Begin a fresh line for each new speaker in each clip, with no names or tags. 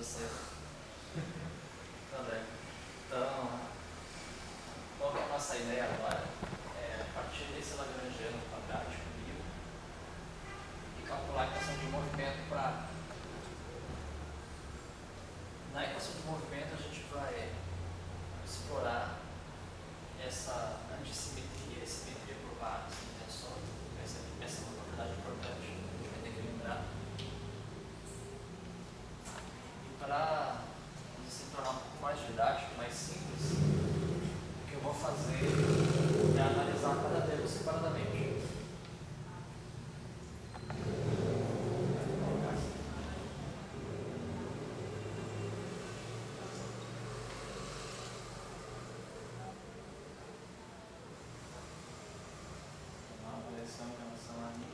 você. André. Então, qual que é a nossa ideia agora? É a partir desse lagrangiano quadrático livre e calcular a equação de movimento para. Na equação de movimento a gente vai explorar essa antissimetria e simetria por pares em tensor. Essa é uma propriedade importante que vai ter que lembrar. E para se tornar um pouco mais didático, mais simples, o que eu vou fazer é analisar cada deles separadamente. Uma avaliação em relação a mim.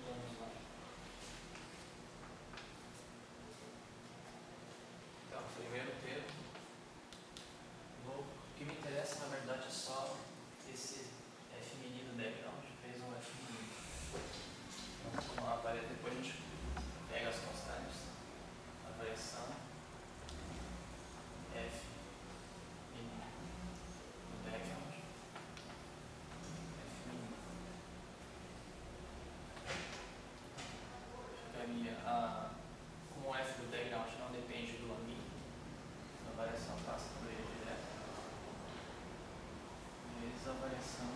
Vamos lá. Então, primeiro termo. O que me interessa, na verdade, é só esse F menino background, fez um F menino. Então, depois a gente pega as constantes, a variação F menino no background, F menino. Ficaria como o F do background não depende do AMI, a variação passa por ele direto. Vezes a variação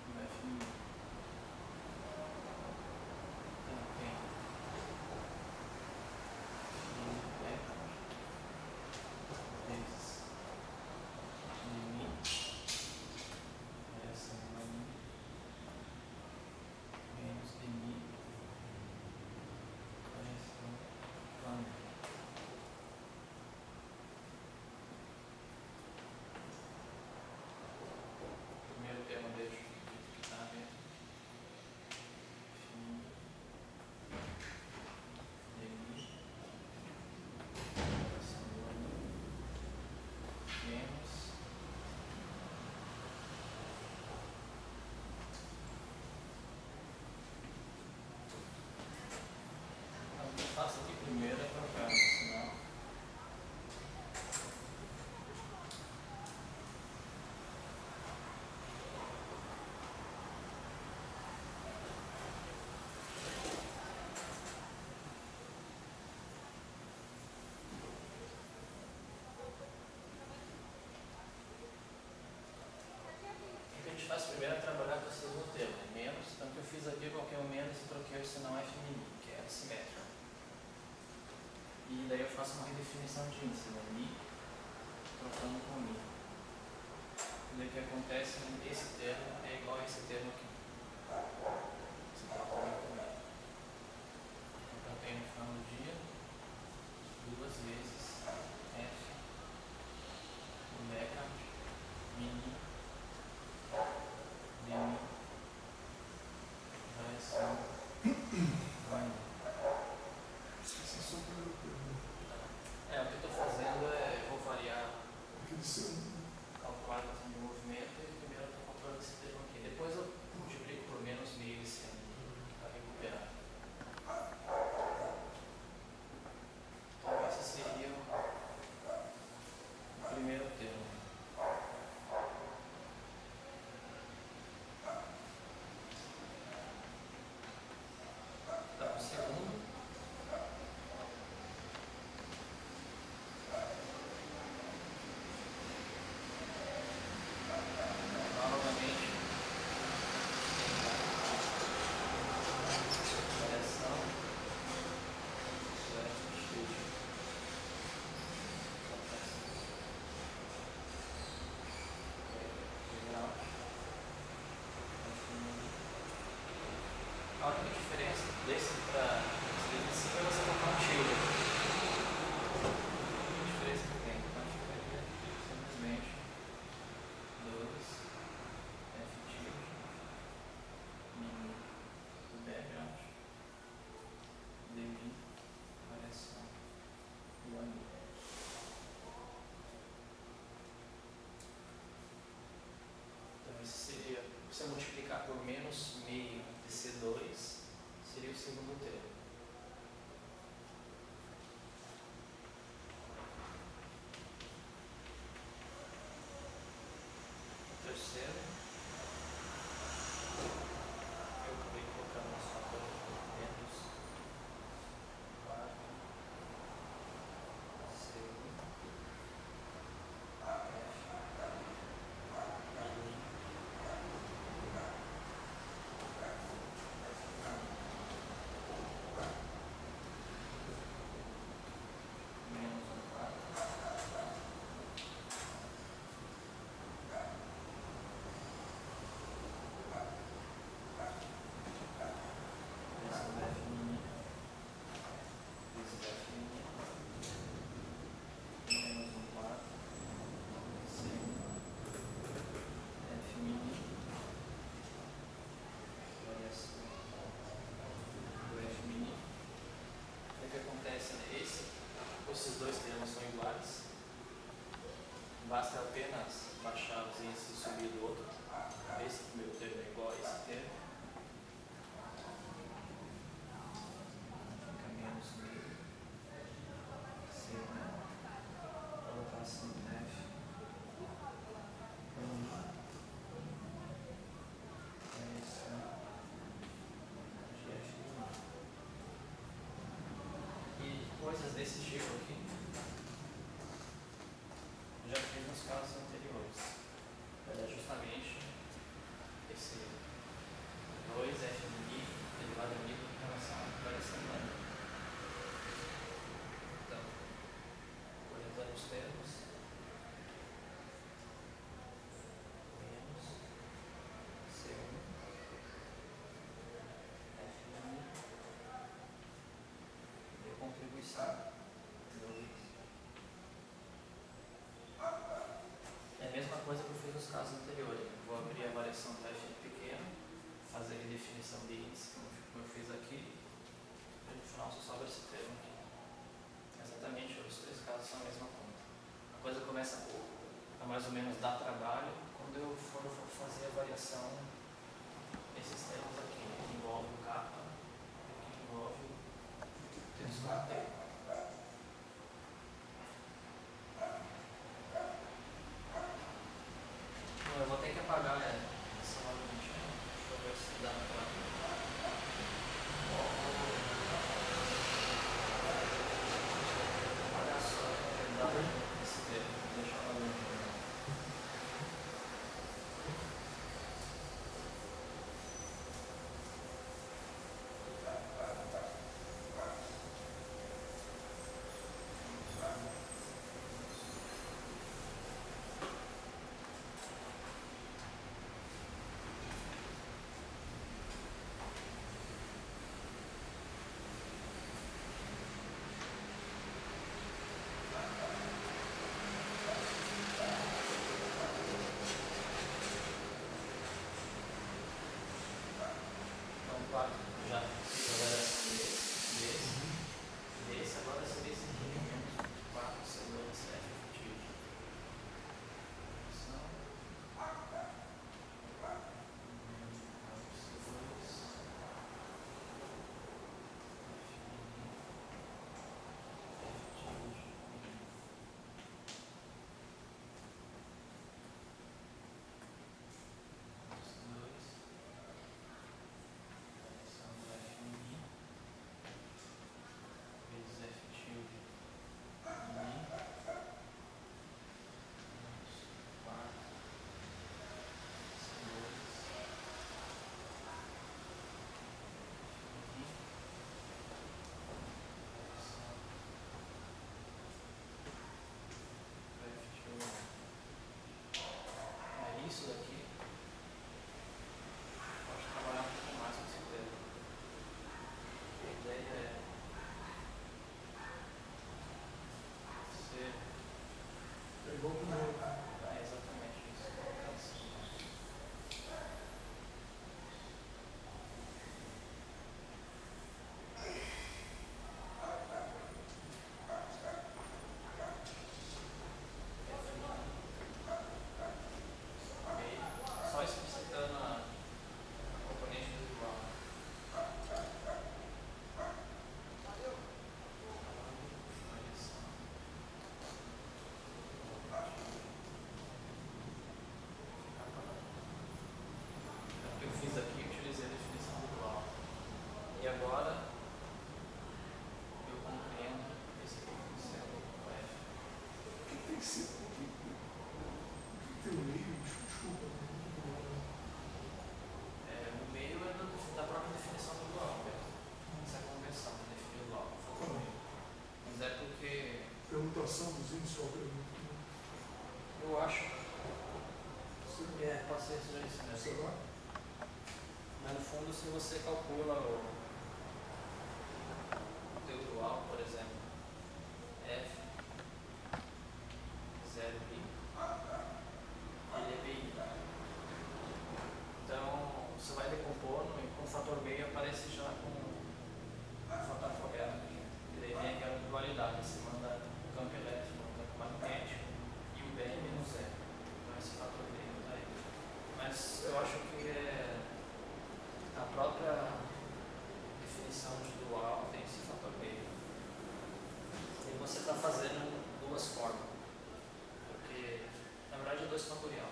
do F menino. Então, tem F menino background vezes AMI, variação do AMI, menos AMI, variação do AMI. Primeiro termo deixo que está dentro. Fim. Demi. Variação do AMI. Menos. Então, o que eu faço aqui primeiro é trocar o sinal. O que a gente faz primeiro é trabalhar com esse segundo termo, né? Menos. Então, o que eu fiz aqui, eu coloquei o menos e troquei o sinal F menino, que é simétrico. E daí eu faço uma redefinição de índice, né? Mi, trocando com Mi. E daí o que acontece, esse termo é igual a esse termo aqui. Você trocando com Mi. Então, eu tenho no final do dia 2 vezes F do background mini demi variação vai.
Essa é só para eu perguntar.
O que eu estou fazendo é, eu vou variar,
Aquele seu.
calcular a equação de movimento e primeiro eu estou calculando esse termo aqui. Depois eu multiplico por menos meio esse A única diferença desse para esse em cima é você colocar um tilde. A diferença que tem, então ficaria simplesmente 2 F tilde min do background devido à variação do amigo. Então esse seria, se eu multiplicar por menos meio de C2, seria o segundo termo. O terceiro, eu acabei colocando na sua cor menos 4 C1 menos 4 esse é F mini, esse é F mini, menos 4 C1 F mini, variação do F mini. O que acontece é esses dois termos são iguais, basta apenas baixar os índices e subir do outro. Esse meu termo é igual a esse termo, fica menos meio C1, colocação F variação de F mini. E coisas desse tipo aqui eu já fiz nos casos anteriores. É justamente esse 2F mini derivado amigo em relação à variação do amigo. Então, coletando os termos, menos C1 F mini de contribuição 2. É a mesma coisa que eu fiz nos casos anteriores. Vou abrir a variação do F pequeno, fazer a definição de índice, como eu fiz aqui, e no final só sobra esse termo aqui. Exatamente, os três casos são a mesma conta. A coisa começa a mais ou menos dar trabalho quando eu for fazer a variação desses termos aqui, que envolve o capa e que envolve o texto inteiro. Eu vou ter que apagar essa novamente. Deixa eu ver se dá pra apagar só a verdade desse termo. Deixa eu apagar. que você calcula o teu dual, por exemplo, F 0i, ele é BI. Então, você vai decompondo e com o fator meio aparece já com o fator afogado aqui. E daí vem aquela dualidade, você manda o campo elétrico, o campo magnético e o BR menos zero. Então esse fator meio está aí. Mas eu acho que a própria definição de dual tem esse fator meio. E você está fazendo duas formas. Porque, na verdade, é 2 fatorial.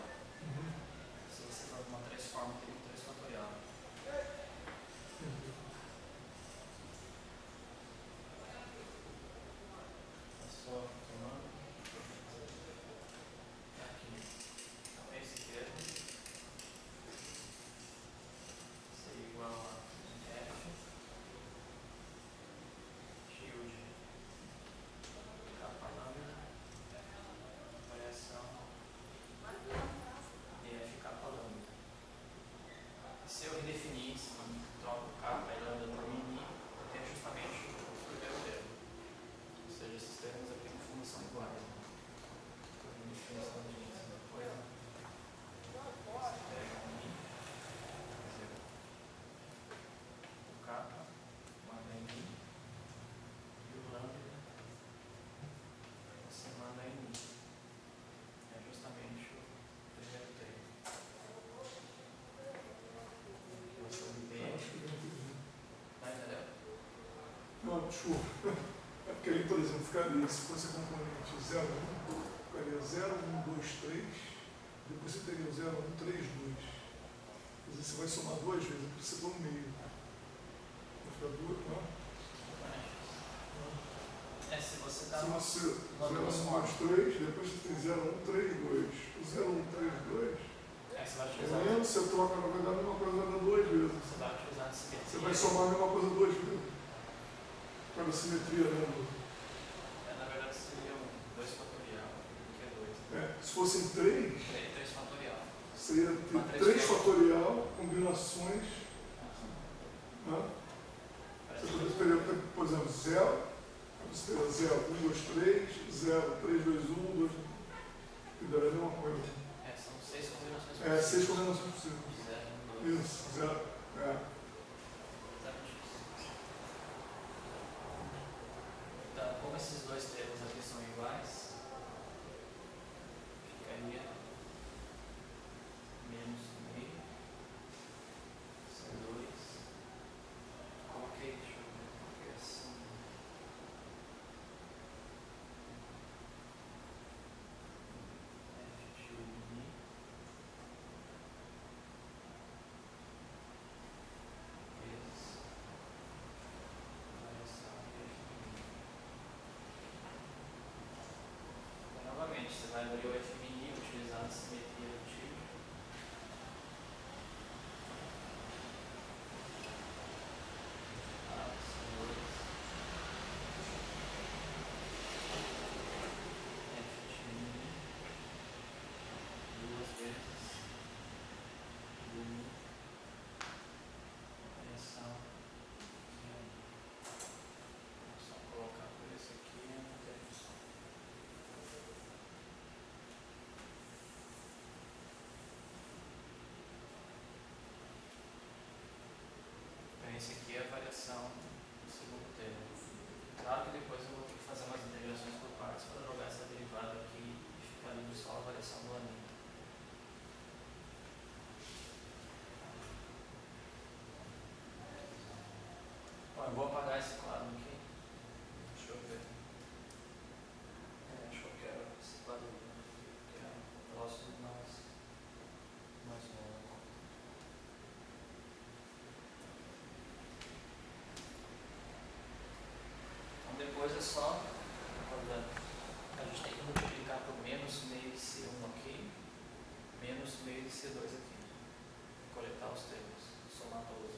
Se você for uma 3 forma, teria 3 fatorial. É só tomando. Aqui. Então, esse termo seria igual a F tilde kappa lambda variação df kappa lambda. E se eu redefinir isso, troco kappa e lambda por mini, eu tenho justamente o primeiro termo. Ou seja, esses termos aqui no fundo são iguais. Por definição de índice depois, você pega o mini, quer dizer, o kappa, manda em mini, e o lambda você manda em mini. É justamente o primeiro termo. Eu sou B. Tá entendendo?
Não, desculpa. É porque aí, por exemplo, ficaria, se fosse a componente 0, 1, ficaria 0, 1, 2, 3, depois você teria o 0, 1, 3, 2. Quer dizer, você vai somar 2 vezes, porque você no meio. Vai ficar 2, não?
É, se você está
Se você 0, 1, 2, 3, depois você tem 0, 1, 3, 2. O 0, 1, 3, 2.
você vai
É
utilizar.
mesmo, você troca, vai dar a mesma coisa, vai dar 2 vezes.
Você vai utilizar a simetria.
Você vai somar a mesma coisa 2 vezes. Para a simetria, né?
Na verdade seria um 2 fatorial, que é 2.
Se fossem 3,
3 fatorial.
você ia
Uma
ter
3
3 fatorial, combinações. Né? Você teria, por exemplo, 0, você teria 0, 1, 2, 3, 0, 3, 2, 1, 2, que daria a mesma coisa.
São 6 combinações possíveis.
6 combinações possíveis.
0, 1, 2.
Isso, 0.
Exatamente isso. Então, como esses dois termos aqui são iguais, ficaria menos meio, C2, coloquei, deixa eu ver, coloquei assim, F tilde mi, vezes, variação de F mi. Novamente, você vai abrir o F mini utilizando a simetria do tipo. C2 F mini duas vezes mini variação de aí. Vou só colocar por esse aqui e não tem som. Então, esse aqui é a variação do segundo termo. Claro que depois eu vou ter que fazer umas integrações por partes para jogar essa derivada aqui e ficar ali só a variação do anel. Bom, eu vou apagar esse quadro aqui. Deixa eu ver. Acho que eu quero esse quadro aqui, que é o próximo mais longo. Então depois é só, a gente tem que multiplicar por menos meio de C1 aqui, menos meio de C2 aqui. Coletar os termos, somar todos.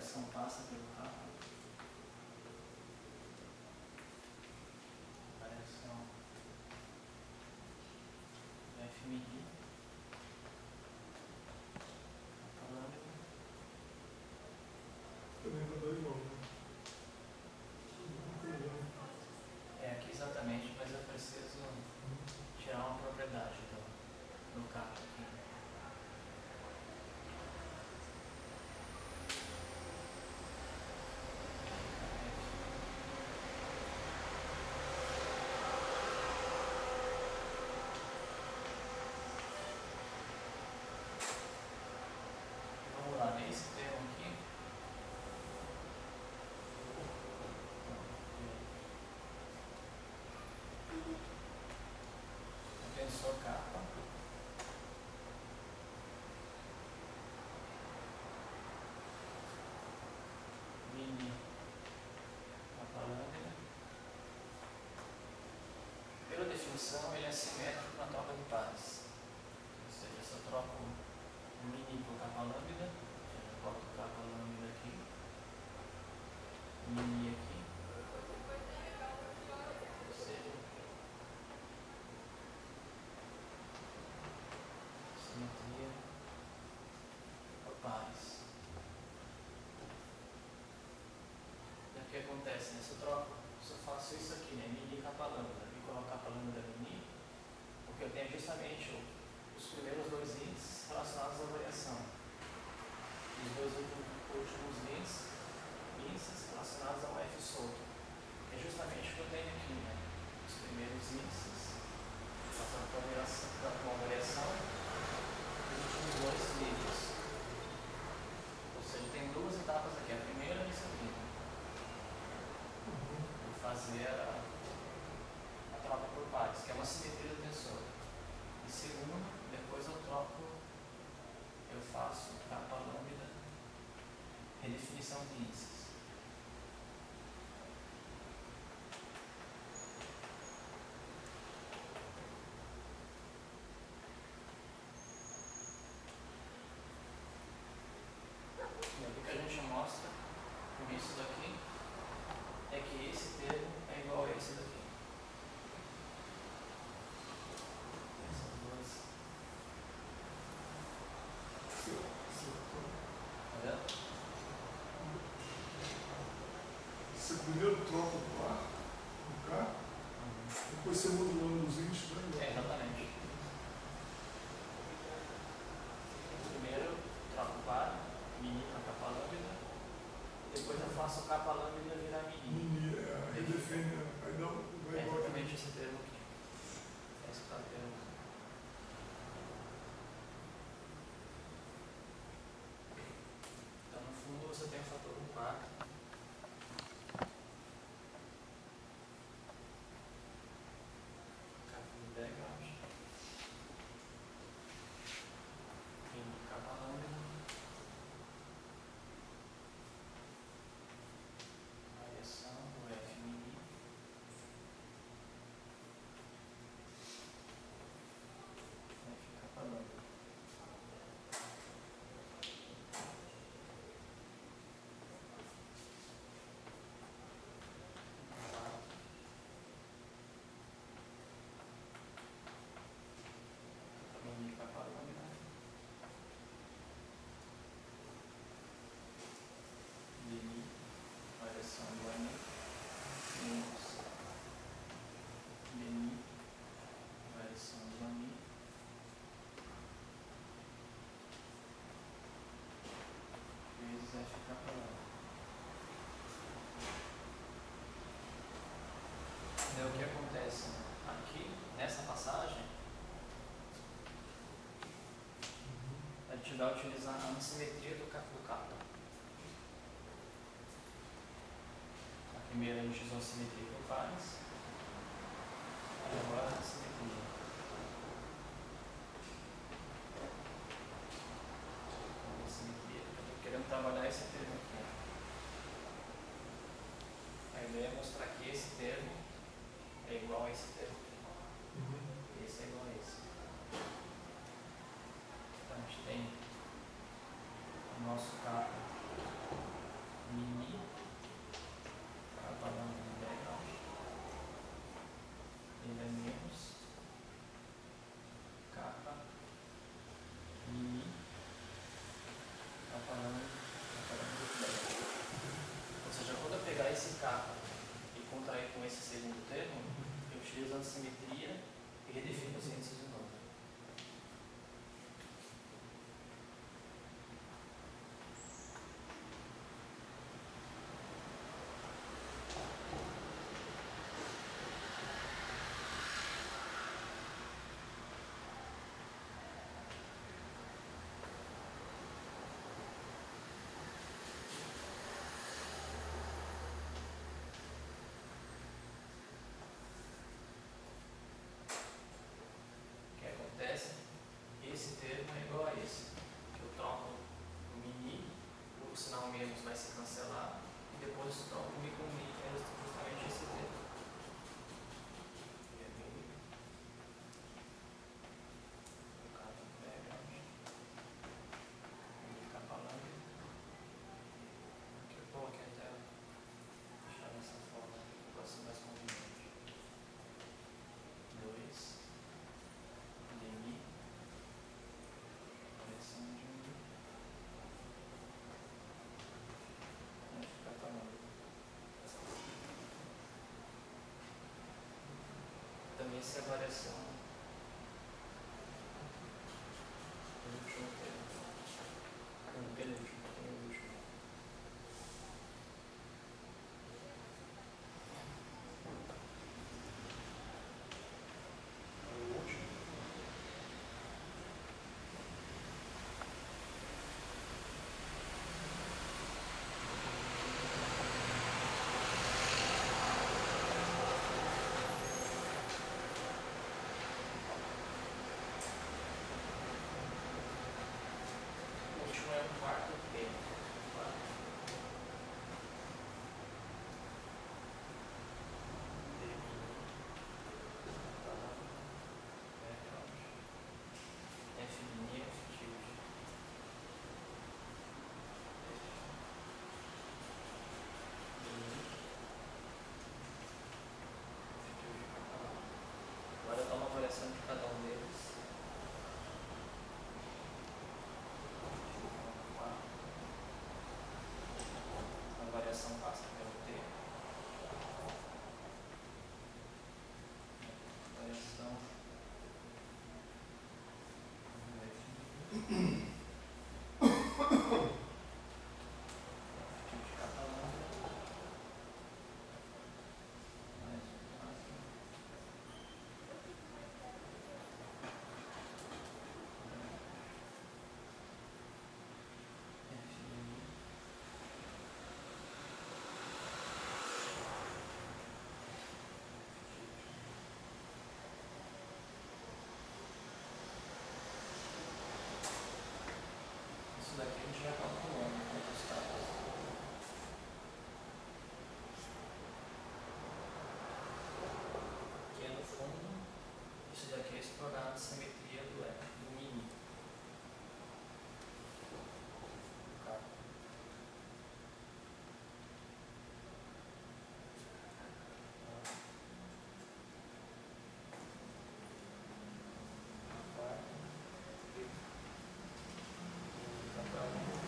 variação passa pelo capa. Variação do F medir. Capa lambda.
Também vai dar igual, né?
É aqui exatamente, mas eu preciso tirar uma propriedade do capa aqui. Vamos lá, nesse termo aqui. O tensor capa. Mini capa lambda. Pela definição, ele é simétrico na troca de pares. Ou seja, se eu troco o mini por capa lambda, eu boto capa lambda aqui, mini aqui, ou seja, simetria por pares. E o que acontece, né? Se eu faço isso aqui, né? Mini capa lambda, e coloco capa lambda mini, porque eu tenho justamente os primeiros dois índices relacionados à variação. Os dois últimos índices relacionados ao F solto. É justamente o que eu tenho aqui, né? Os primeiros índices relacionados com a variação e os últimos dois níveis. Ou seja, tem duas etapas aqui. A primeira é isso aqui. Vou fazer a troca por pares, que é uma simetria do tensor. E segundo, depois eu faço capa lambda, redefinição de índices. E o que a gente mostra com isso daqui é que esse termo é igual a esse daqui. Essas duas. Tá vendo?
Você primeiro troca o par, no K, depois você muda o nome dos índices, né?
É, exatamente. Primeiro troco o par, mini para capa lambda, depois eu faço capa lambda virar mini.
Mini, aí define, aí dá, vai
É
igual
exatamente esse termo aqui. Esse tá o termo. Então, no fundo, você tem o fator do par. Capa do background. Mini capa lambda. Variação do F mini. F capa lambda. Mini capa lambda. Mini variação do ANI. Menos mini variação do ANI. Vezes F capa lambda. Então, o que acontece aqui, nessa passagem, a gente vai utilizar a assimetria do capa. A primeira a gente usou a simetria por pares, e agora a simetria. A simetria, eu estou querendo trabalhar esse termo aqui. A ideia é mostrar que esse termo é igual a esse termo. Esse é igual a esse. Então a gente tem o nosso capa mini, capa lambda do background, ele é menos, capa, mini, capa lambda do background. Ou seja, quando eu pegar esse capa e contrair com esse segundo termo, eu utilizo a simetria e redefino os índices de novo. O que acontece? Esse termo é igual a esse. Eu troco o mini, o sinal menos vai se cancelar, e depois troco o mi com mi, é justamente esse termo. E é mini, capa do background, mini capa lambda. Aqui eu coloquei a tela, deixar dessa forma, para ser mais conveniente. 2, dmi, correção de mi, capa lambda. Também essa é a variação do último termo. Não, penúltimo, tem o último. O último. O último é um quarto P. Quarto. D, capa lambda, background. F mini, F tilde. F mini, F tilde, capa lambda. Agora dá uma variação de cada um deles. A variação passa pelo T. Variação de capa lambda, mais um quadro, F mini, isso daqui a gente vai calculando quantos capas. Aqui é no fundo, isso daqui é explorar a simetria do mini. Capa. Quarto. Capa lambda.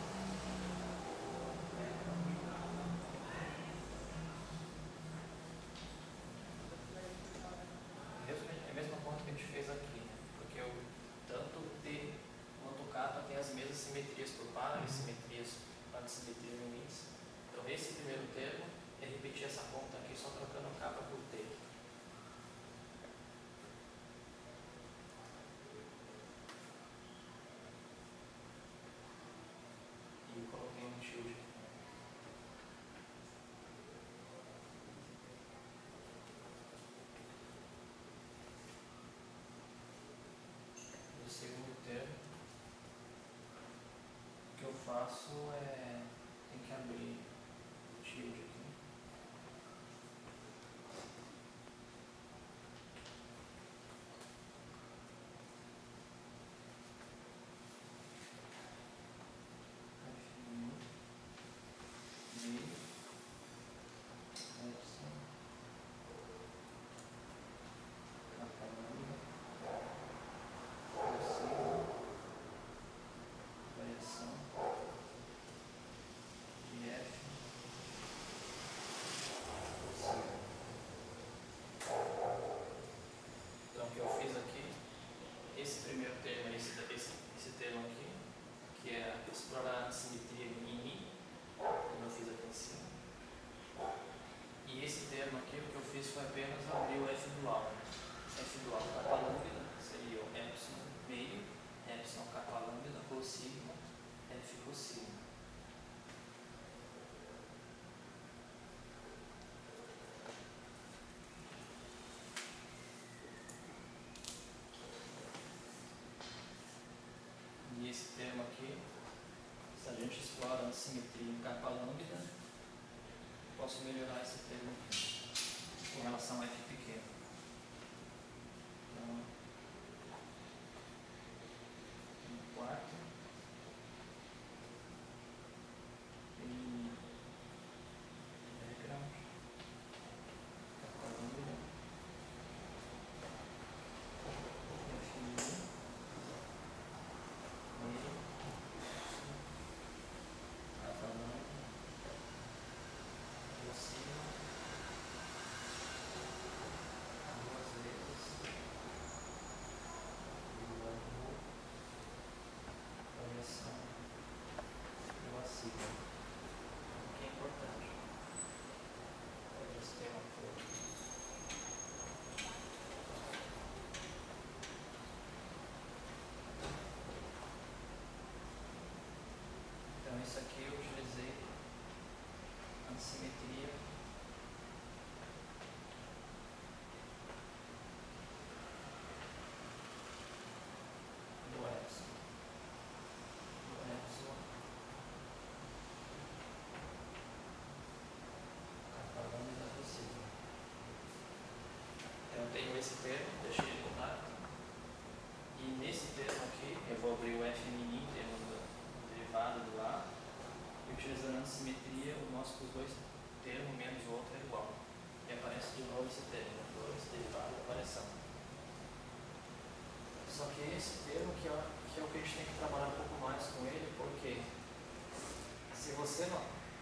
É a mesma conta que a gente fez aqui, né? Porque tanto o T quanto o capa tem as mesmas simetrias por par e simetrias, antissimetria no índice. Então esse primeiro termo é repetir essa conta aqui só trocando capa por T. E coloquei um tilde aqui. O segundo termo, o que eu faço é, tem que abrir o tilde aqui. F mini, são capa lambda, cossigma, F cossigma. E esse termo aqui, se a gente explora a simetria em capa lambda, posso melhorar esse termo aqui, com relação a F pequeno. Então, no quarto, tem background, capa lambda, F1, capa lambda, cossigma, duas vezes, variação do acima, que é importante para esse tema todo. Então, isso aqui eu utilizei a simetria do epsilon. Capa lambda possível. Então, eu tenho esse termo, deixei ele no lado. E nesse termo aqui, eu vou abrir o F mini, termo do derivado do A, e utilizando a simetria, o nosso dos dois termos menos o outro é igual. E aparece de novo esse termo, 2 derivado da variação. Só que esse termo que é o que a gente tem que trabalhar um pouco mais com ele, porque se você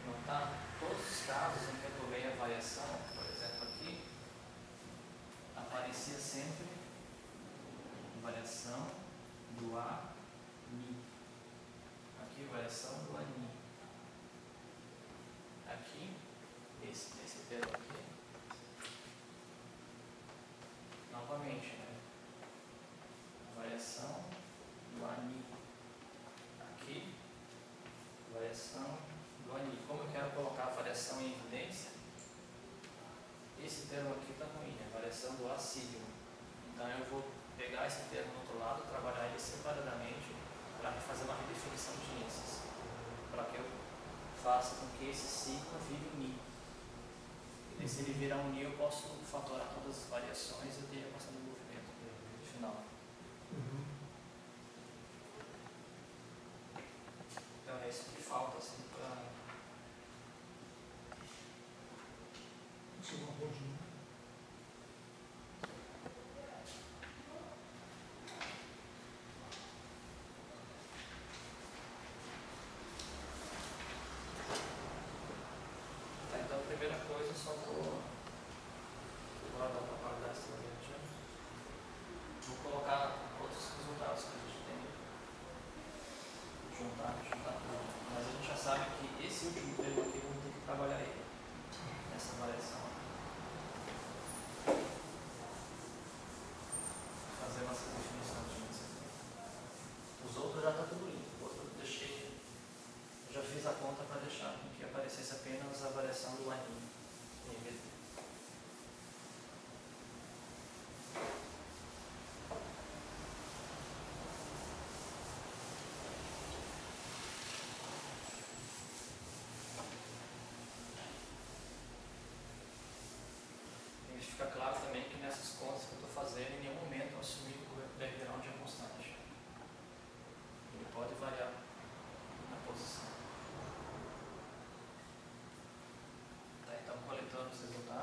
notar todos os casos em que eu tomei a variação, por exemplo aqui, aparecia sempre variação do A mi. Aqui variação do A mi. Aqui, esse termo aqui, novamente, né? Variação do A mi. Aqui, variação do A mi. Como eu quero colocar a variação em evidência, esse termo aqui está ruim, é variação do A sigma. Então eu vou pegar esse termo do outro lado, trabalhar ele separadamente para fazer uma redefinição de índices, para que eu faça com que esse sigma vire um ni. E se ele virar um ni, eu posso fatorar todas as variações e ter a equação do movimento final. Então é isso que falta assim para...
Isso é uma rodinha.
Então a primeira coisa, só vou agora dar para guardar essa variante. Vou colocar outros resultados que a gente tem. Juntar tudo. Mas a gente já sabe que esse último termo aqui vamos ter que trabalhar ele nessa variação. Fazer nossa definição de índice. Os outros já está tudo limpo. O outro eu deixei. Eu já fiz a conta para deixar que aparecesse apenas a variação do laninho em VT. Tem que ficar claro também que nessas contas que eu estou fazendo, em nenhum momento eu assumi que o background é constante. Ele pode variar na posição. Tá, então, coletando os resultados.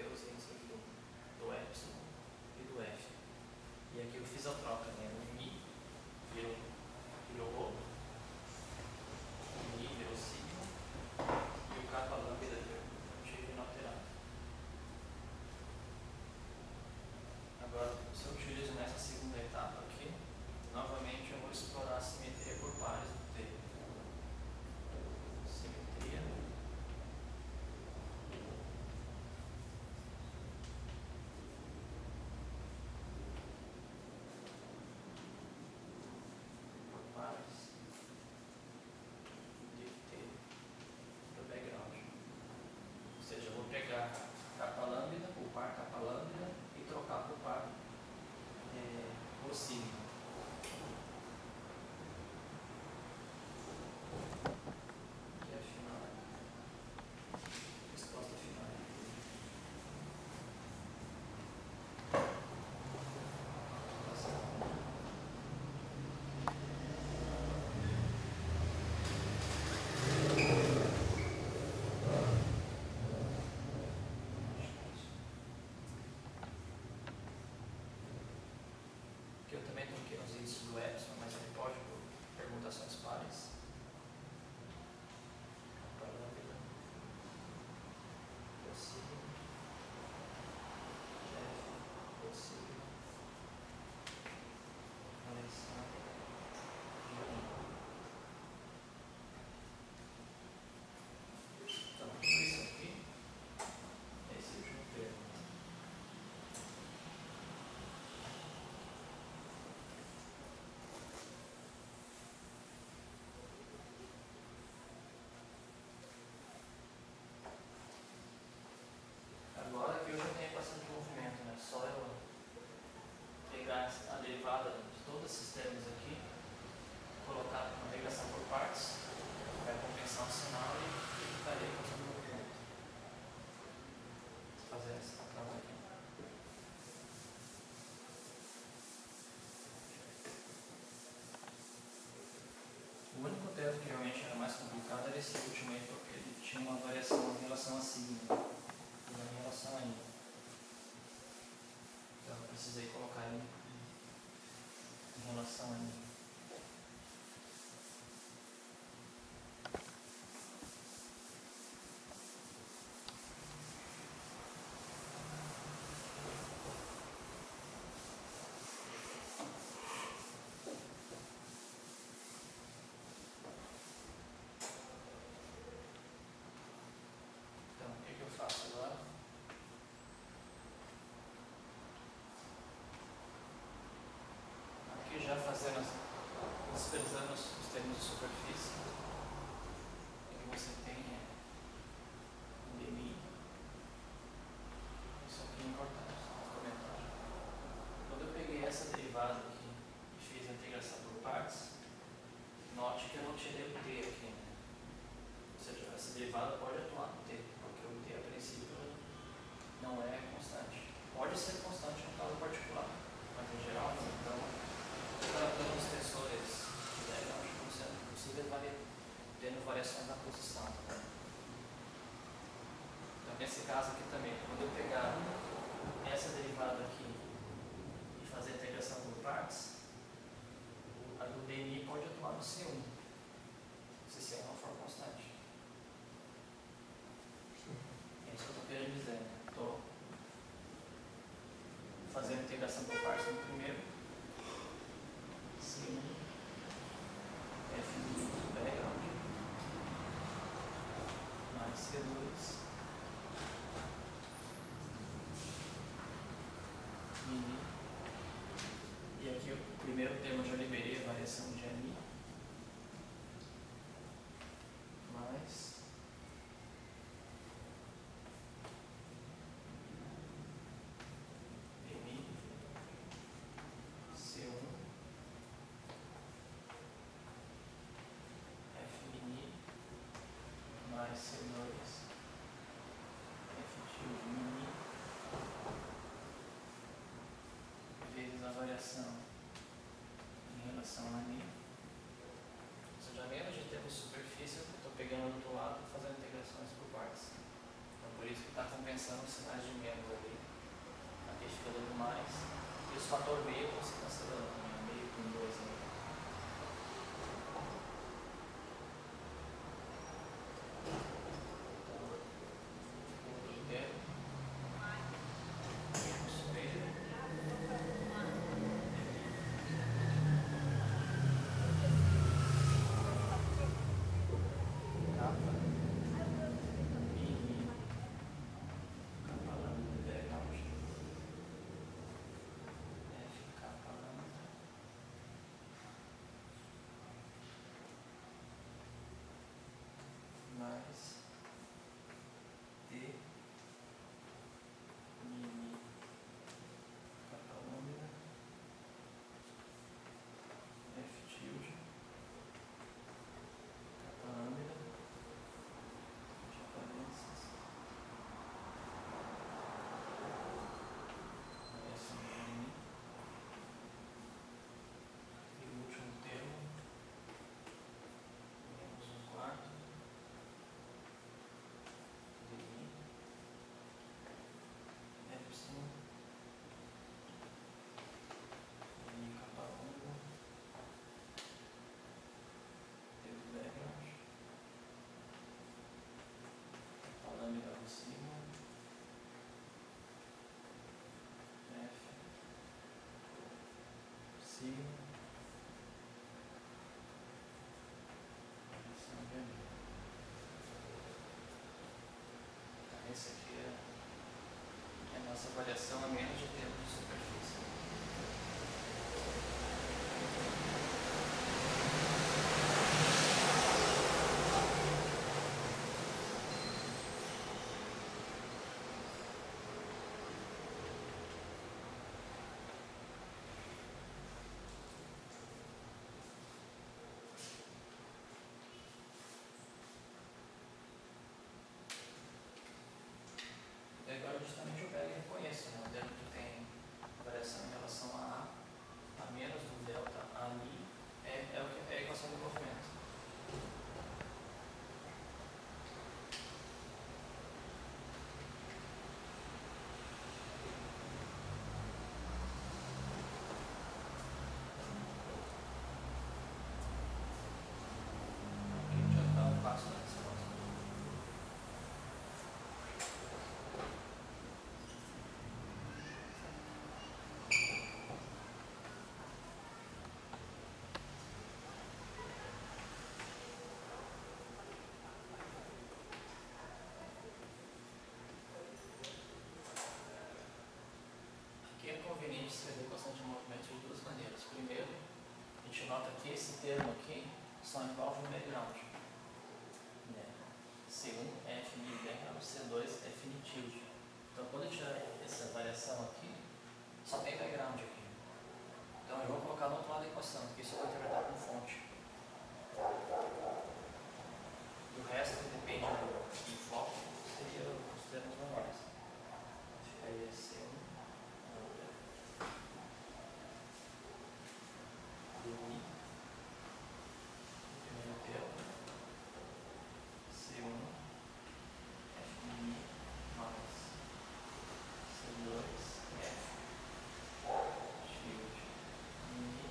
ter os índices do epsilon e do f. E aqui eu fiz a troca, né? O mi virou rho, o mi virou sigma e o kappa lambda eu tive inalterado. Agora, se eu utilizo nessa segunda etapa aqui, novamente eu vou explorar a simetria por pares do T. Simetria por pares de T do background. Ou seja, eu vou pegar kappa lambda, o par kappa lambda e trocar por par o sigma. Que é a final. Resposta final. Aqui eu também troquei os índices do epsilon, mas ele pode por permutações pares. Kappa lambda, o sigma, f, o sigma, eleição de 1. Então, tudo isso aqui é esse último termo. Agora que eu já tenho bastante movimento, né? Só eu pegar a derivada de todos esses termos aqui, colocar uma integração por partes, vai compensar o sinal e ficaria com todo o movimento. Vou fazer essa prova aqui. O único termo que realmente era mais complicado era esse último aí, porque ele tinha uma variação em relação a sigma e não em relação a i. Então eu precisei colocar ele em relação a i. Então, o que eu faço agora? Aqui já fazendo, desprezando os termos de superfície, o que você tem é dmi. Isso aqui é importante, só um comentário. Quando eu peguei essa derivada aqui e fiz a integração por partes, note que eu não tirei o t aqui, né? Ou seja, essa derivada pode atuar no t, porque o t a princípio não é constante. Pode ser constante no caso particular, mas em geral não. Então, tratando os tensores de background como sendo possível, tendo variações na posição. Tá? Então, nesse caso aqui também, quando eu pegar essa derivada aqui e fazer a integração por partes, a do dmi pode atuar no C1, se C1 não for constante. É isso que eu estou querendo dizer. Estou fazendo a integração por partes no primeiro, C1, F do background, mais C2, mini. E aqui o primeiro termo eu já liberei a variação de mi, mais mi, C1, F mini, mais C2, F de mini, vezes a variação em relação a mi. Ou seja, menos de termos de superfície, eu estou pegando do outro lado e fazendo integrações por partes. Então, por isso que está compensando pensando nos sinais de menos ali. Aqui fica dando mais. E os fator meio você cancelando também, meio com 2 ali. Mais D mini capa lambda F tilde capa lambda de aparências S mini e o último termo menos 1/4 epsilon e capa longa T do background, capa lambda lá em cima, F, sigma, variação de anil. Esse aqui é a nossa variação a menos de tempo de superfície. E agora justamente eu pego e reconheço, né? O modelo que tem variação em relação a menos do delta ali é a equação do movimento. Aqui já está um passo da resposta. Aqui é conveniente escrever a equação de movimento de duas maneiras. Primeiro, a gente nota que esse termo aqui só envolve o background. Né? C1 é F mini background, C2 é F mini tilde. Então, quando eu tirar essa variação aqui, só tem background aqui. Então, eu vou colocar no outro lado da equação, porque isso eu vou interpretar com fonte. E o resto que depende do enfoque seria os termos menores. Ficaria C1. DI, primeiro termo, C1, F mini mais C2, F, tilde, mini,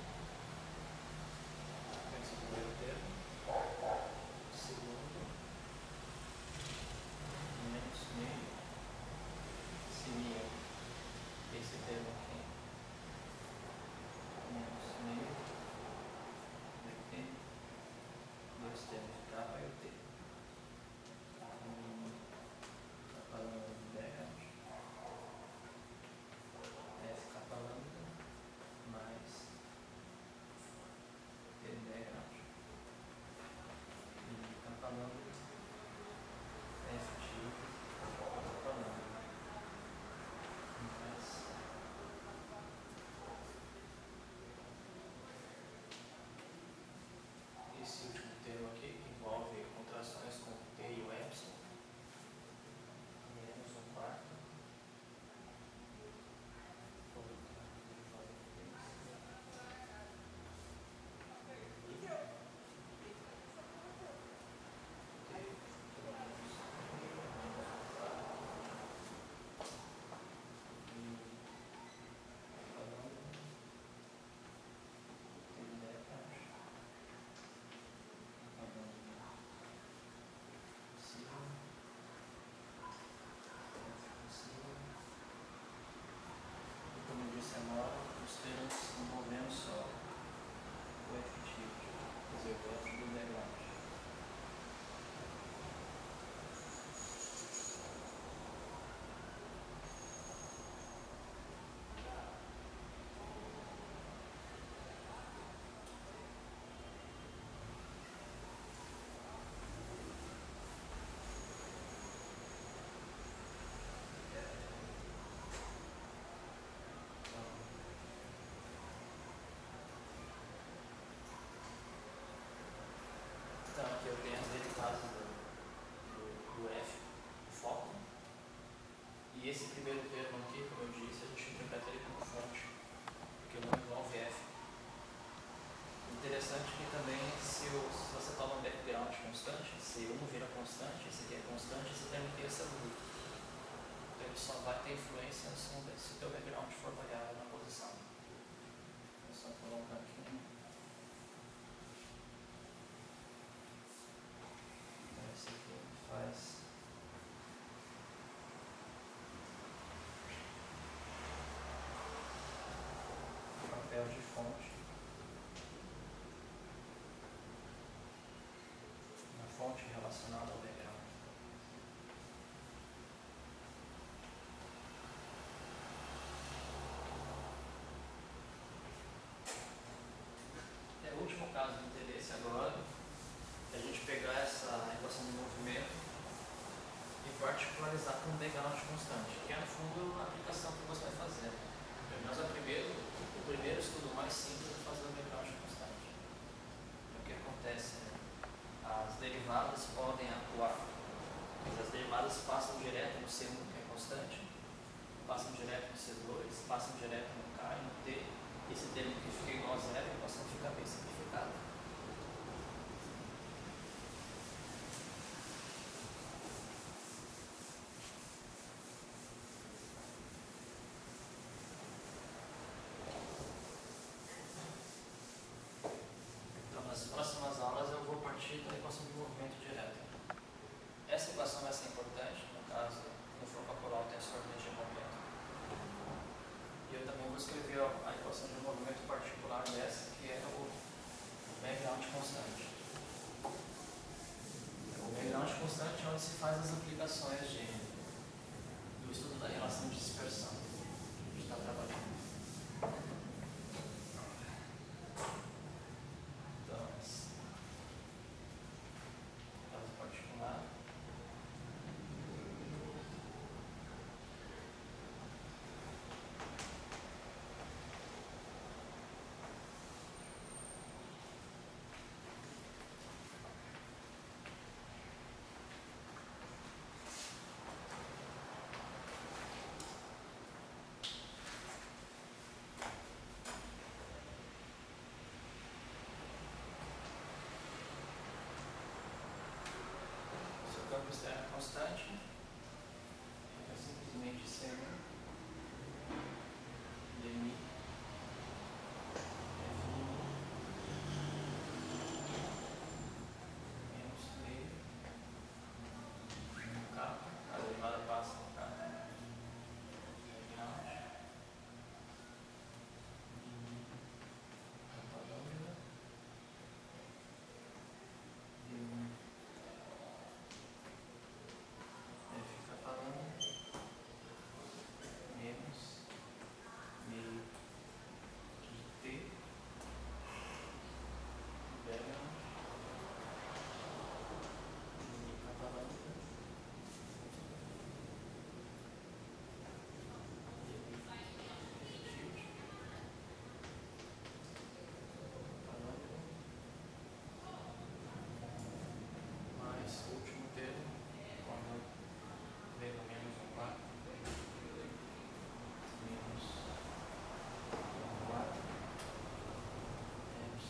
esse é o primeiro termo, esse primeiro termo aqui, como eu disse, a gente interpreta ele como fonte, porque não envolve F. Interessante que também, se você toma um background constante, se 1 vira constante, esse aqui é constante, esse termo tem essa dúvida. Então ele só vai ter influência se o teu background for variável na posição. É só colocar aqui. Então esse aqui faz papel de fonte. Uma fonte relacionada ao background. O último caso de interesse agora é a gente pegar essa equação de movimento e particularizar com um background constante, que é no fundo a aplicação que você vai fazer. Mas o primeiro estudo mais simples é fazer o background constante. O que acontece? As derivadas podem atuar, mas as derivadas passam direto no C1, que é constante, passam direto no C2, passam direto no K e no T. Esse termo que fica igual a zero, a equação fica bem simplificada. Então, nas próximas aulas eu vou partir da equação de movimento direto. Essa equação vai ser importante, no caso, no for corporal tensor de momento. E eu também vou escrever a equação de movimento particular dessa, que é o background constante. O background constante é onde se faz as aplicações do estudo da relação de dispersão que a gente está trabalhando. Então, caso particular. Se o campo externo é constante, fica simplesmente C1 dmi menos meio no K, a derivada passa no K, background, capa lambda, d1 F capa lambda, menos meio de T, background, d capa lambda, mais o último termo, quando veio menos um 4, menos um 4, menos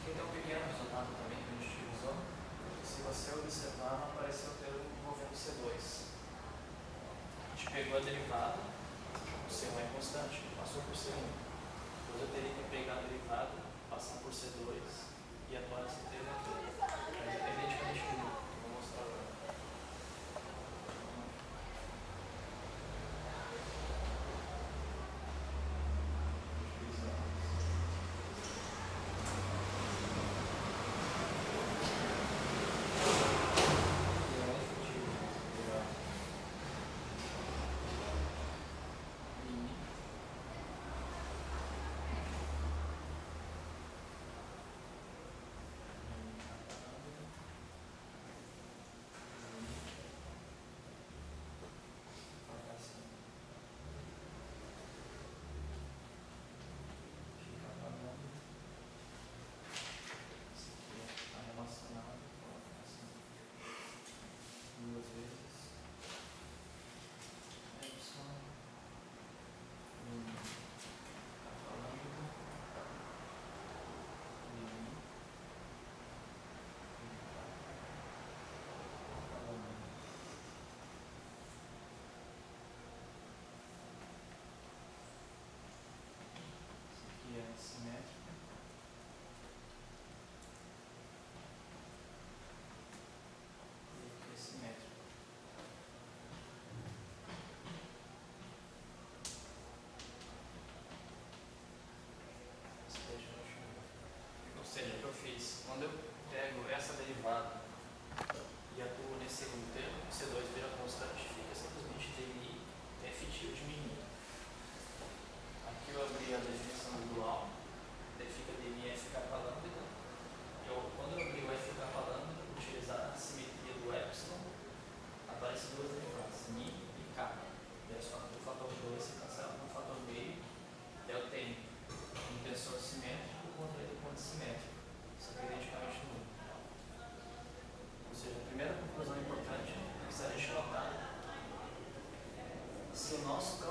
aqui tem um pequeno resultado também que a gente utilizou. Se você observar, não apareceu o termo envolvendo C2. A gente pegou a derivada, o C1 é constante, passou por C1. Depois eu teria que pegar a derivada, passar por C2 e atuar nesse termo aqui. Mas é evidentemente único, que eu vou mostrar agora.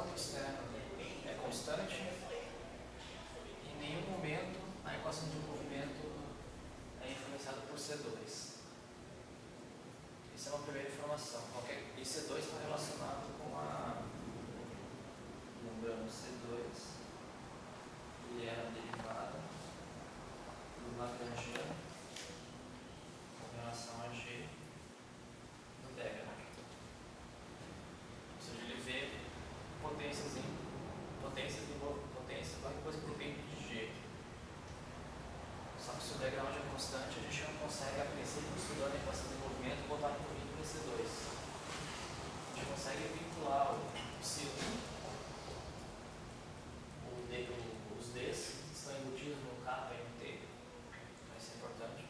campo externo é constante, em nenhum momento a equação de movimento é influenciada por C2. Essa é uma primeira informação. E C2 está relacionado com a... Lembrando, C2 ele era a derivada do Lagrangiano com relação a G do Degrad. Ou seja, ele vê potências qualquer coisa por dentro de G. Só que se o background é constante, a gente não consegue, a princípio, estudando a equação de movimento, botar no vínculo C2. A gente consegue vincular o C1, os Ds estão embutidos no K e no T, isso é importante,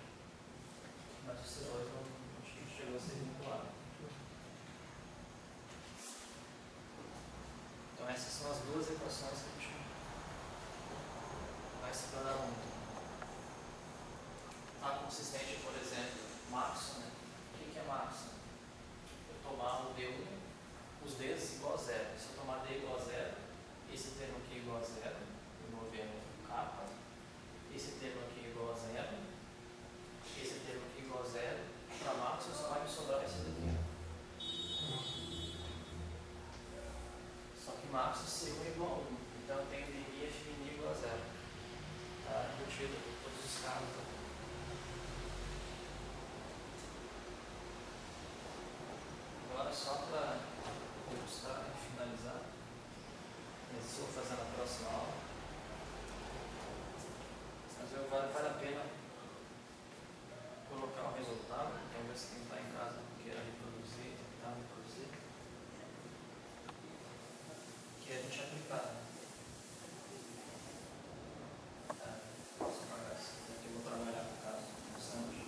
mas o C2 não chegou a ser vinculado. Então essas são as duas equações que a gente vai se explorar muito. A consistente, por exemplo, máximo, né? O que é máximo? Eu tomar o D1, os Ds igual a zero. Se eu tomar D igual a zero, esse termo aqui igual a zero, envolvendo K, esse termo aqui igual a zero, esse termo aqui igual a zero, para máximo só vai me sobrar esse daqui. Só que máximo C1 é igual a 1, então eu tenho D e F igual a zero. Está embutido em todos os casos aqui. Agora, só para ilustrar e finalizar, isso eu vou fazer na próxima aula, mas vale a pena colocar o resultado, talvez quem está em casa queira reproduzir, tentar reproduzir, que a gente aplicar. Posso apagar isso aqui, eu vou trabalhar com o caso do Sanji.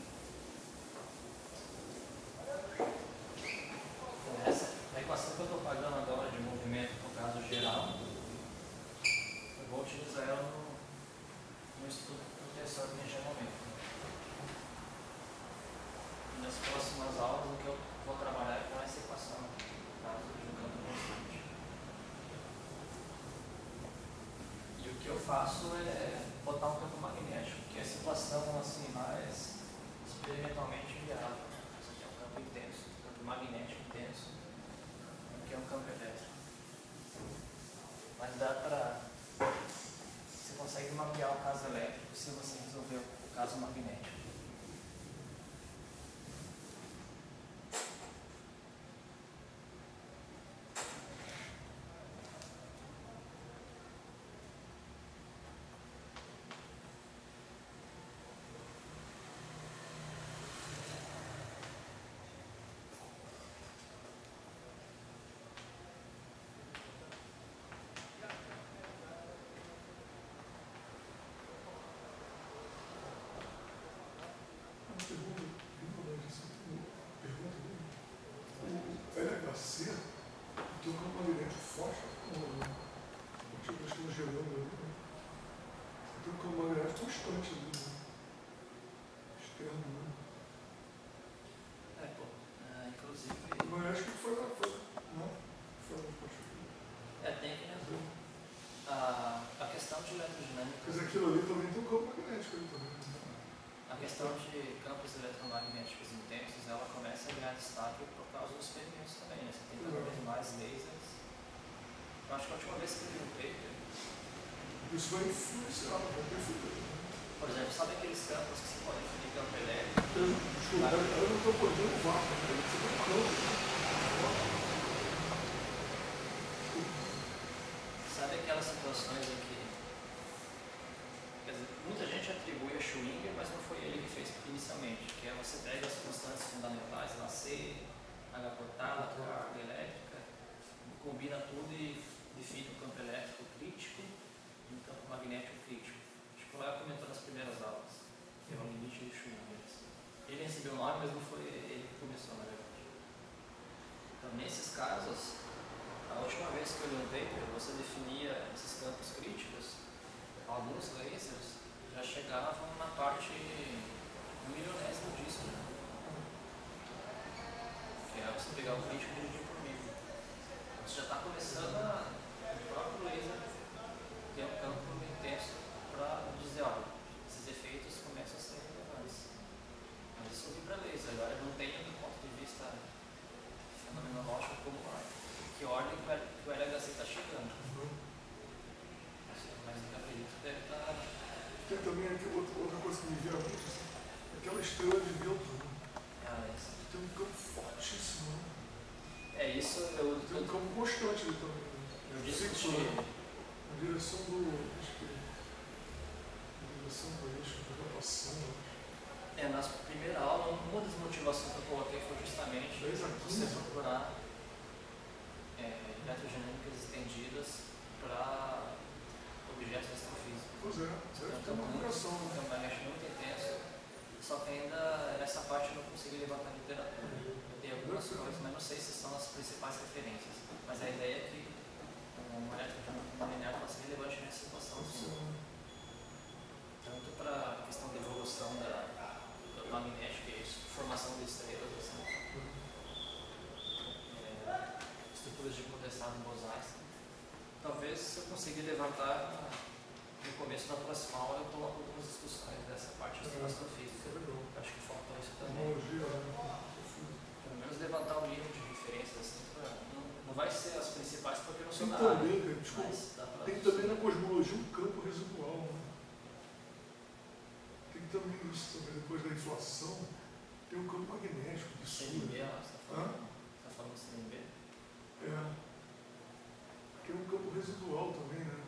A equação que eu estou pagando agora de movimento no caso geral, eu vou utilizar ela no estudo do tensor de energia momento. E nas próximas aulas o que eu vou trabalhar é com essa equação, no caso de um campo constante. E o que eu faço é botar um campo magnético, que é a situação assim, mais experimentalmente viável. Isso aqui é um campo intenso, um campo magnético intenso, que é um campo elétrico. Mas dá para... Você consegue mapear o caso elétrico se você resolver o caso magnético.
LHC, tem um campo magnético forte, tipo, estamos gerando ali, né? Tem um campo magnético constante ali, né? Externo, né?
Inclusive...
O magnético foi lá, não? Foi lá,
tem que resolver. A questão de eletrodinâmica...
Mas aquilo ali também tem um campo magnético ali também, né?
A questão de campos eletromagnéticos intensos, ela começa a ganhar destaque por causa dos experimentos também, né? Você tem cada vez mais lasers. Eu acho que a última vez que eu li um paper...
Isso vai influenciar, vai perceber.
Por exemplo, sabe aqueles campos que se podem definir campo elétrico?
Desculpa, eu não estou podendo vácuo, você tem um campo.
Sabe aquelas situações em que... Quer dizer, muita gente atribui a Schwinger, mas não foi ele que fez inicialmente, que é você pega as constantes fundamentais, lá C, H portada, carga elétrica, combina tudo e define um campo elétrico crítico e um campo magnético crítico. Tipo, lá eu comentou nas primeiras aulas, que é o limite de Schwinger. Ele recebeu o nome, mas não foi ele que começou, na verdade. Então, nesses casos, a última vez que eu li um paper, você definia esses campos críticos. Alguns lasers já chegavam na parte do milionésimo disso, né? Que é você pegar o crítico e dividir por mil. Você já está começando a
direção do. Acho que. Direção do eixo de rotação.
Na primeira aula, uma das motivações que eu coloquei foi justamente
10 a
você
15.
procurar eletrogenômicas estendidas para objetos astrofísicos.
Pois é, deve ter uma aplicação.
É um mexe muito intenso, só que ainda nessa parte eu não consegui levantar a literatura. Eu tenho algumas coisas, mas não sei se são as principais referências. Mas a ideia é que uma eletrogenômica linear possa ser relevante nessa situação. Sim. Tanto para a questão da evolução do magnético, que é isso, formação de estrelas, assim. Estruturas de condensado bosais. Talvez, se eu conseguir levantar no começo da próxima aula, eu coloco algumas discussões dessa parte astrofísica. Acho que faltou isso também. Pelo menos levantar o mínimo de referências, assim, não vai ser as principais porque eu não sou da área.
Tem também na cosmologia um campo residual. Né? Tem também isso também, depois da inflação, tem um campo magnético de
CNB, você está falando do CNB?
Que é um campo residual também, né?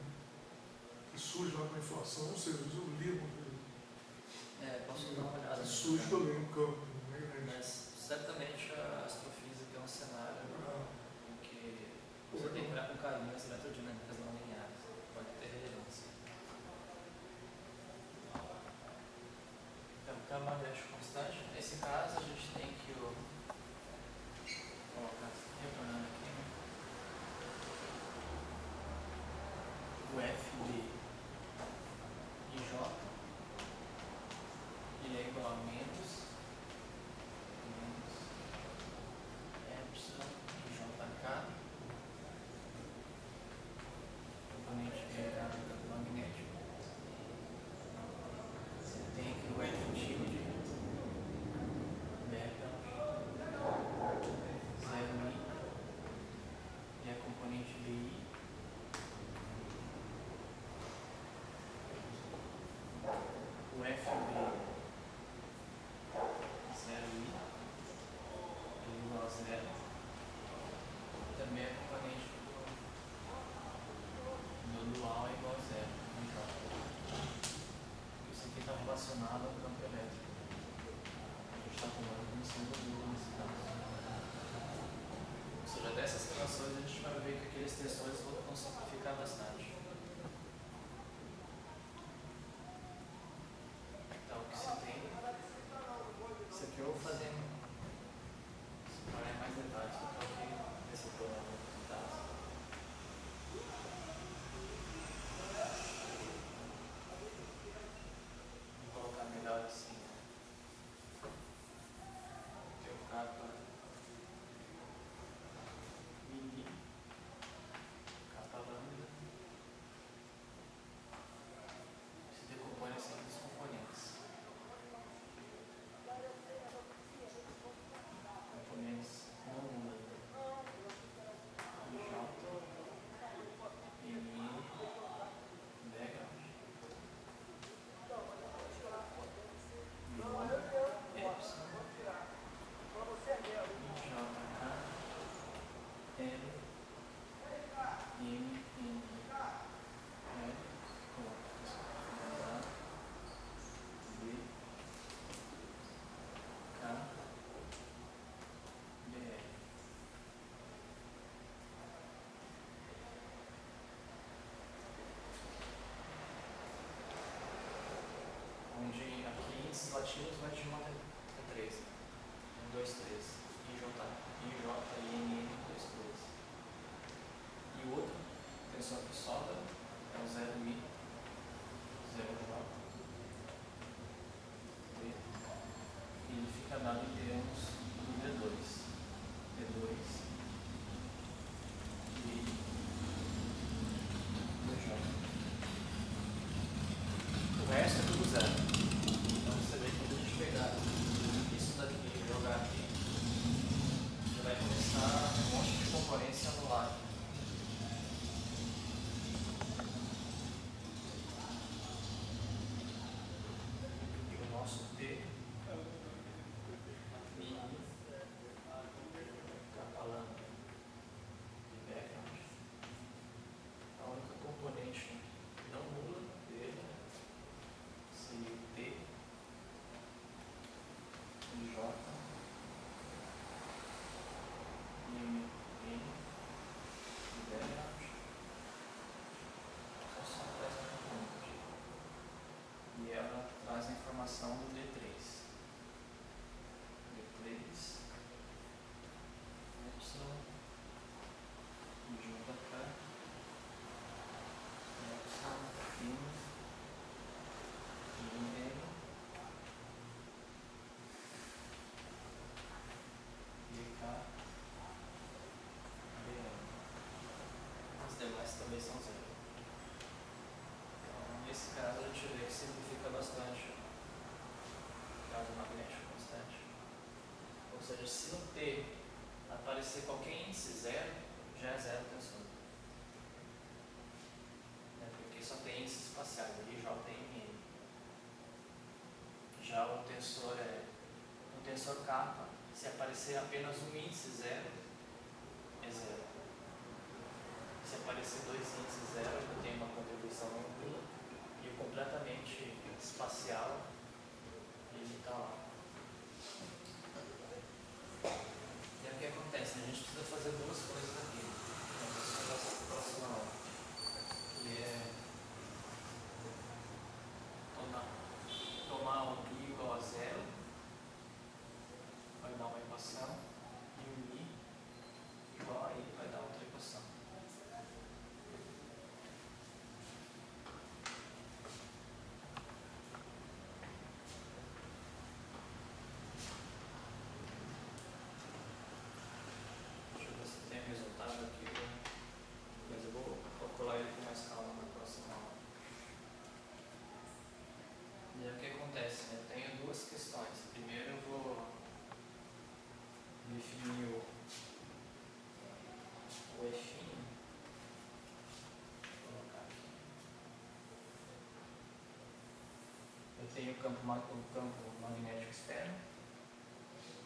Que surge lá com a inflação, não sei, eu li
posso dar uma olhada.
Surge também um campo magnético.
Mas certamente a astrofísica é um cenário em que você tem que olhar com carinho as eletrodinâmicas não lineares. Pode ter relevância. Então, campo magnético constante. Nesse caso, a gente tem que colocar, retornando aqui, o F de J, ele é igual a menos epsilon de JK, componente mecânica magnético. Você tem aqui o F tilde, beta, 0i, e a componente BI. O FB 0i igual a 0 também é componente do dual é igual a 0 em J. Isso aqui está relacionado ao campo elétrico. A gente está tomando como sendo duro nesse caso. Ou seja, dessas relações a gente vai ver que aqueles tensores vão simplificar bastante. Então, o que se tem, isso aqui eu vou fazer separar mais detalhes, eu coloquei nesse programa de dados. Vou colocar melhor assim. Tem o capa mini, capa lambda. Se decompõe em simples componentes. Componentes não mudam. J, M, background. Epsilon, JK, M, onde aqui esses latinos vai de 1 a 3, 1, 2, 3, IJ, IN, 2, 3. E o outro tensor que sobra é o 0i, 0j, e ele fica dado em termos do D2, D2 e DJ. O resto é tudo zero. Então você vê que quando a gente pegar isso daqui e jogar aqui, já vai começar um monte de componentes anular. informação do D3. D3, epsilon, JK, epsilon, I, IN, DK, BN. As demais também são zero. Então, nesse caso, a gente vê que simplifica bastante o caso magnético constante. Ou seja, se no T aparecer qualquer índice zero, já é zero tensor. Porque só tem índices espaciais, ali J e M. Já o tensor K, se aparecer apenas um índice zero, é zero. Se aparecer dois índices zero, eu tenho uma contribuição nula, e o completamente espacial, ele está lá. E aí o que acontece? A gente precisa fazer duas coisas aqui. Essa é a nossa próxima aula. Que é tomar um I igual a zero, vai dar uma equação, e um I igual a I vai dar outra equação. Deixa eu ver se tem resultado aqui, mas eu vou calcular ele com mais calma na próxima aula. E aí o que acontece? Eu tenho duas questões. Primeiro eu vou definir o F', vou colocar aqui. Eu tenho o campo magnético externo,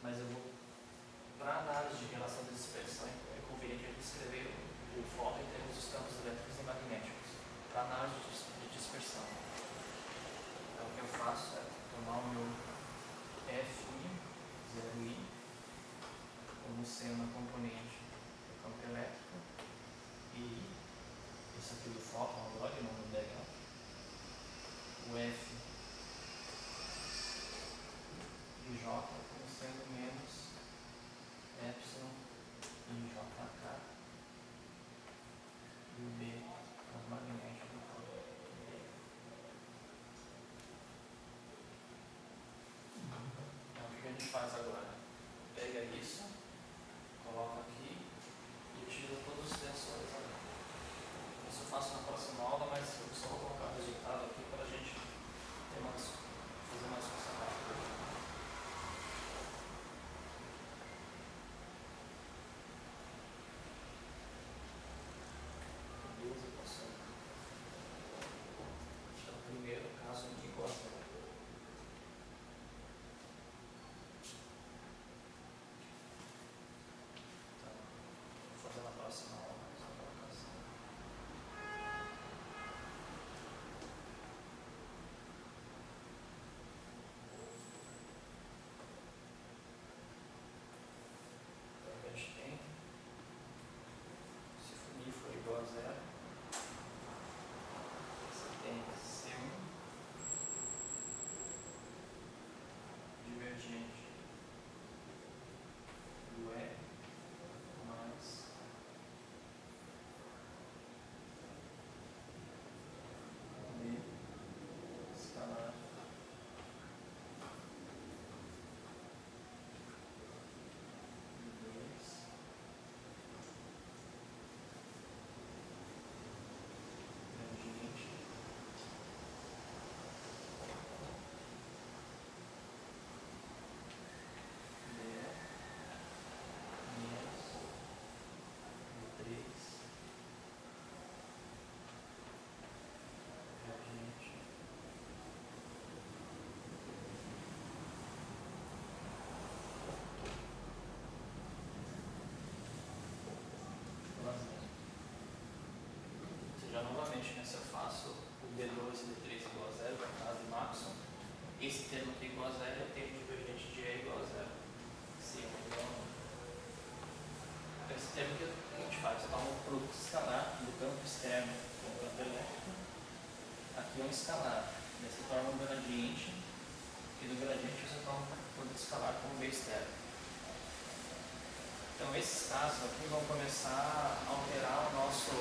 mas eu vou, para análise de relação de dispersão, é conveniente a gente escrever o fóton em termos dos campos elétricos e magnéticos, para análise de dispersão. Então o que eu faço é tomar o meu F', 0I, como sendo a componente do campo elétrico, e isso aqui do fóton agora, não mudei, o F de J como sendo menos epsilon e JK, e o B campo magnético do fóton. Então o que a gente faz agora? Pega isso, coloca aqui e utiliza todos os tensores agora. Isso eu faço na próxima aula, mas eu só vou colocar o resultado aqui para a gente fazer uma discussão rápida. Duas equações. Então, primeiro caso igual a zero. Então, vou fazer na próxima aula mais uma colocação. Então, a gente tem, se o I for igual a zero, você tem C1 divergente do E mais B escalar de 2 divergente novamente, né, se eu faço o D2 e D3 igual a zero, para caso de Maxwell, esse termo aqui igual a zero, eu tenho divergente de E igual a zero. Sim, igual a 1. Esse termo que a gente faz, toma um produto escalar do campo externo com o campo elétrico. Aqui é um escalar, daí se torna um gradiente E do gradiente você toma o produto escalar como B externo. Então esses casos aqui vão começar a alterar o nosso...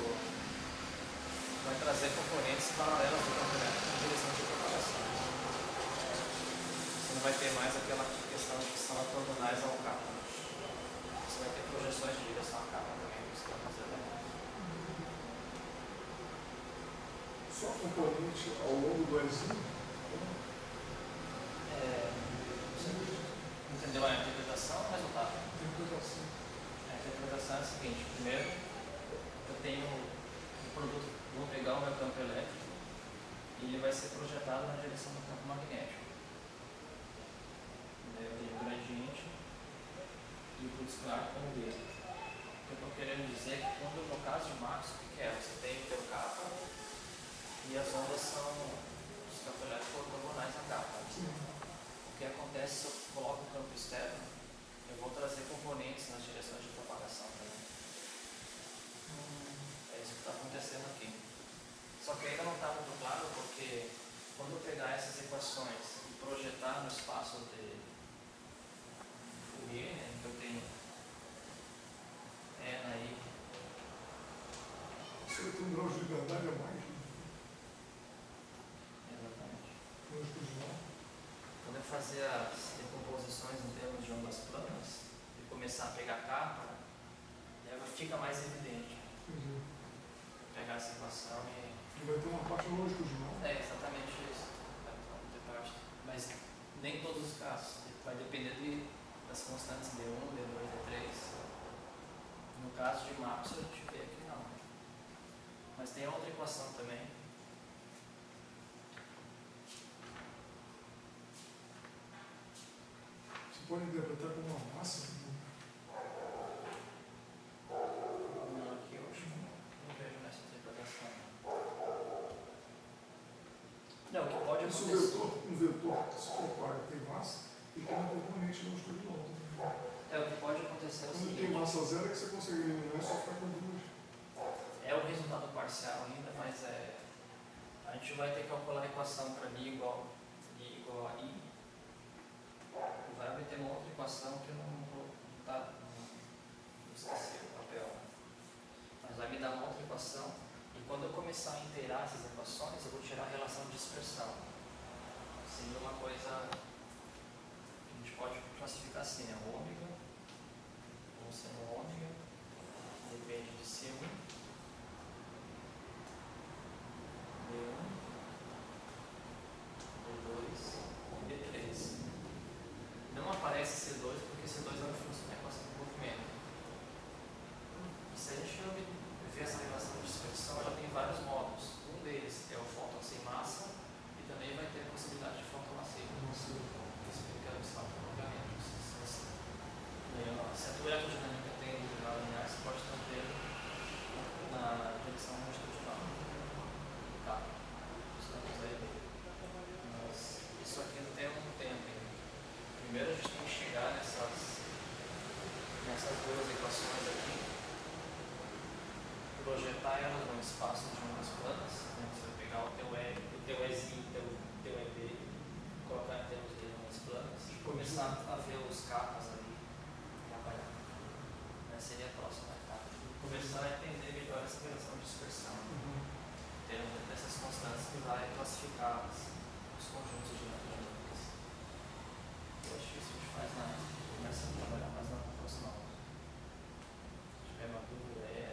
vai trazer componentes paralelos do campo elétrico em direção de propagação. Você não vai ter mais aquela questão de que são ortogonais ao capa. Você vai ter projeções de direção à capa também nos campos elétricos.
Só componente ao longo do Ezinho?
Você entendeu a interpretação ou o resultado?
Interpretação.
A interpretação é a seguinte: primeiro, eu tenho o produto, vou pegar o meu campo elétrico e ele vai ser projetado na direção do campo magnético. Daí eu tenho o gradiente e o produto escalar como B. O que eu estou querendo dizer é que quando, no caso de Max, o que é? Você tem o teu capa e as ondas são os campos elétricos ortogonais à capa. O que acontece se eu coloco o campo externo? Eu vou trazer componentes nas direções de propagação também. É isso que está acontecendo aqui. Só que ainda não está muito claro, porque quando eu pegar essas equações e projetar no espaço de Fourier, né, que eu tenho N aí.
Você vai ter um grau de liberdade a mais, né?
Exatamente.
No original.
Quando eu fazer as decomposições em termos de ondas planas e começar a pegar capa, fica mais evidente.
Entendi.
Pegar essa equação e...
E vai ter uma parte lógica original.
É exatamente isso. Vai ter parte. Mas nem todos os casos. Vai depender das constantes D1, D2, D3. No caso de Max, eu te vejo que não. Mas tem outra equação também.
Você pode interpretar como uma massa?
Não, aqui eu acho que não vejo nessa interpretação. Não, o que pode
Isso
acontecer...
um vetor que se compara tem massa e tem um componente no estudo alto.
É, o que pode acontecer é o
Quando
seguinte...
tem massa zero é que você consegue eliminar e só ficar com duas.
É o resultado parcial ainda, mas a gente vai ter que calcular a equação para μ igual a I. Vai obter uma outra equação que eu não vou botar, não esqueci o papel. Mas vai me dar uma outra equação e quando eu começar a inteirar essas equações, eu vou tirar a relação de dispersão. Sendo uma coisa que a gente pode classificar assim, né? Ômega, ou sendo ômega, depende de C1. D1, D2 e D3. Não aparece C2 porque C2 é uma função da equação do movimento. E se a gente ver essa relação de dispersão, ela tem vários modos. Um deles é o fóton sem massa e também vai ter a possibilidade de fóton massivo. Explicando isso lá para o orgamento. Se a tua eletrodinâmica tem integral linear, você pode ter um termo na direção longitudinal. Tá. Estamos aí. Mas isso aqui não tem um tempo ainda. Primeiro a gente tem que chegar nessas duas equações aqui, projetar elas no espaço de ondas planas. Né? Você vai pegar o teu Ezinho, o teu EB, colocar em termos de ondas planas e começar a ver os capas ali trabalhar. Seria a próxima etapa. Começar a entender melhor essa relação de dispersão. Tendo dessas constantes que vai classificar os conjuntos de dinâmicas. Eu acho que isso a gente faz começa a trabalhar mais na próxima aula. Se tiver uma dúvida aí,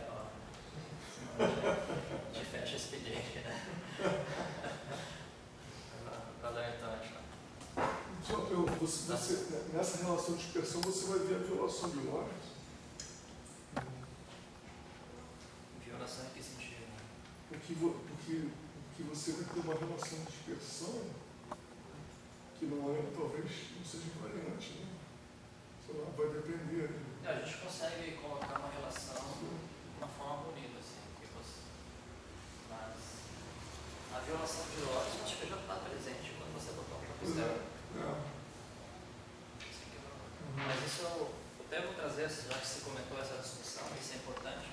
a gente fecha esse expediente, né? Para dar então,
Só uma pergunta, nessa relação de dispersão você vai ver a violação de Lorentz?
Violação em que sentido?
Porque você vai ter uma relação de dispersão que não é, talvez não seja invariante, né? Sei lá, vai depender. Né?
A gente consegue colocar uma relação de uma forma bonita, assim, mas a violação de Lorentz acho que já está presente quando você botou o campo externo. Mas isso eu até vou trazer, já que você comentou essa discussão, isso é importante.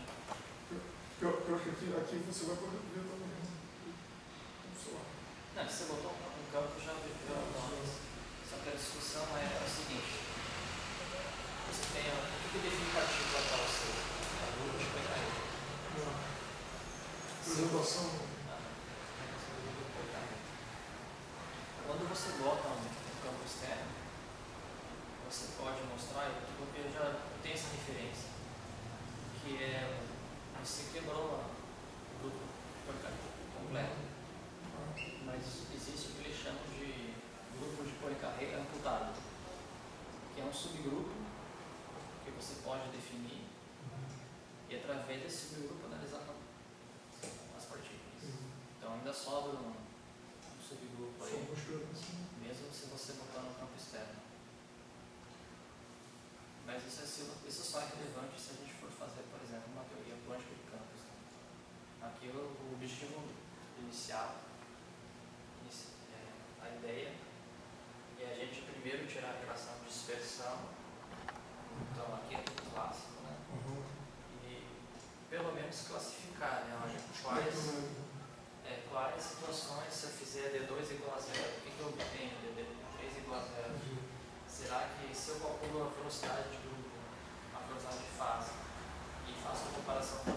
Pior que aqui você vai poder ver também. Sei lá.
Não, se você botou um campo já antes. Se Só que a discussão é o seguinte: você tem o que define partícula para você? É o grupo de Poincaré.
Apresentação.
Quando você bota um campo externo, você pode mostrar, porque eu já tenho essa referência, que é você quebrou o grupo de Poincaré completo, mas existe o que eles chamam de grupo de Poincaré amputado, que é um subgrupo que você pode definir e através desse subgrupo analisar as partículas. Então ainda sobra um subgrupo aí, mesmo se você botar no campo externo. Mas isso só é relevante se a gente for fazer, por exemplo, uma teoria quântica de campos. Aqui o objetivo inicial, a ideia, é a gente primeiro tirar a relação de dispersão. Então aqui é tudo clássico, né? E pelo menos classificar, né? Olha, quais situações, se eu fizer D2 igual a zero, o que eu obtenho? D3 igual a zero. Será que se eu calculo a velocidade de grupo, a velocidade de fase, e faço uma comparação com